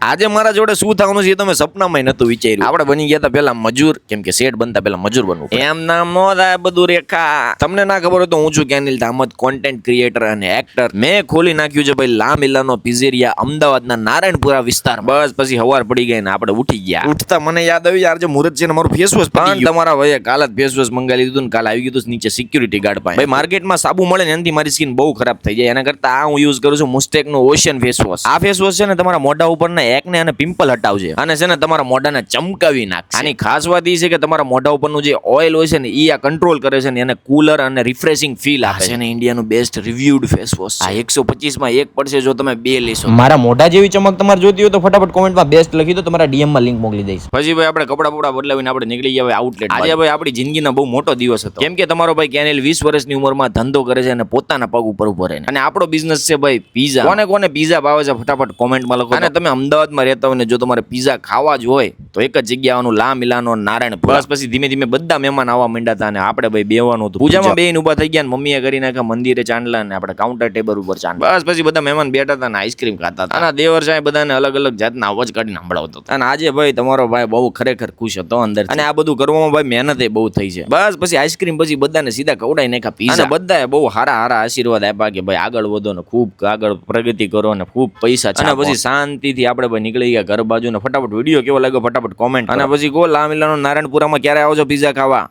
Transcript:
આજે મારા જોડે શું થવાનું છે એ તો મેં સપનામાં નતું વિચાર્યું. આપણે બની ગયા હતા પેલા મજૂર, કેમ કે સેટ બનતા પેલા મજૂર બનવું. એમ નામ નો થાય બધું રેખા. તમને ના ખબર હોય તો હું છું કેનિલ અહમદ, કોન્ટેન્ટ ક્રિએટર અને એક્ટર. મેં ખોલી નાખ્યું છે ભાઈ લામિલાનો પિઝેરિયા અમદાવાદના નારાયણપુરા વિસ્તાર. બસ પછી હવાર પડી ગઈ ને આપણે ઉઠી ગયા. ઉઠતા મને યાદ આવ્યું યાર, જે મુહૂર્ત છે ને મારું ફેસ વોશ પણ તમારા ભાઈએ કાલ જ ફેસ વોશ મંગાવી લીધું ને કાલ આવી ગયું નીચે સિક્યુરિટી ગાર્ડ પાસે. ભાઈ માર્કેટમાં સાબુ મળે ને એનાથી મારી સ્કિન બહુ ખરાબ થઈ જાય. એના કરતા આ હું યુઝ કરું છું મુસ્ટેકનું ઓશિયન ફેસ વોશ. આ ફેસ વોશ છે ને તમારા મોઢા ઉપરના એકને અને પિમ્પલ હટાવશે અને છે ને તમારા મોઢાને ચમકાવી નાખશે. આની ખાસ વાત એ છે કે તમારા મોઢા ઉપરનું જે ઓઇલ હોય છે ને એ આ કંટ્રોલ કરે છે ને એને કુલર અને રિફ્રેશિંગ ફીલ આપે છે. ને ઇન્ડિયાનું બેસ્ટ રિવ્યુડ ફેસ વોશ. આ 125 માં એક પડશે જો તમે બે લેશો. મારા મોઢા જેવી ચમક તમારે જોતી હોય તો ફટાફટ કોમેન્ટમાં બેસ્ટ લખી દો, તમારા DM માં લિંક મોકલી દઈશ. પછી ભાઈ આપણે કપડા બદલાવીને આપણે નીકળી ગયા આઉટલેટ. આજે ભાઈ આપણી જિંદગીનો બહુ મોટો દિવસ હતો, કેમ કે તમારો ભાઈ કેનેલ 20 વર્ષની ઉંમરમાં ધંધો કરે છે અને પોતાના પગ ઉપર ઉભો રહે. અને આપણો બિઝનેસ છે ભાઈ પીઝા. કોને કોને પીઝા ભાવે છે ફટાફટ કોમેન્ટમાં લખો. અને તમે અમદાવાદમાં રહેતા હોય ને જો તમારે પીઝા ખાવા જ હોય તો એક જ જગ્યા આવવાનું, લા મિલાનો નારાયણપુર. બસ પછી ધીમે ધીમે બધા મહેમાન આવવા માંડ્યા હતા અને આપણે ભાઈ બેવાનું હતું. પૂજામાં બેન ઉભા થઈ ગયા ને મમ્મીએ કરી નાખ્યા મંદિરે ચાંદલા ને આપણે કાઉન્ટર ટેબલ ઉપર ચાંદલા. બસ પછી બધા મહેમાન બેઠા હતા ને આઈસ્ક્રીમ ખાતા હતા. અને દેવર સાહેબ બધાને અલગ અલગ જાતના અવાજ કાઢીને સંભળાવતો હતો. અને આજે ભાઈ તમારો ભાઈ બહુ ખરેખર ખુશ હતો અંદર. અને આ બધું કરવામાં ભાઈ મહેનત બહુ થઈ છે. બસ પછી આઈસ્ક્રીમ પછી બધાને સીધા ખવડાવી નાખ્યા પીઝા. બધાએ બહુ હારા આશીર્વાદ આપ્યા કે ભાઈ આગળ વધો ને ખૂબ આગળ પ્રગતિ કરો ને ખૂબ પૈસા છે. અને પછી શાંતિથી આપણે ભાઈ નીકળી ગયા ઘર બાજુ ને ફટાફટ વિડીયો કેવો લાગ્યો ફટાફટ કોમેન્ટ. અને પછી લા મિલાનો નારાયણપુરામાં ક્યારે આવો છો પીઝા ખાવા?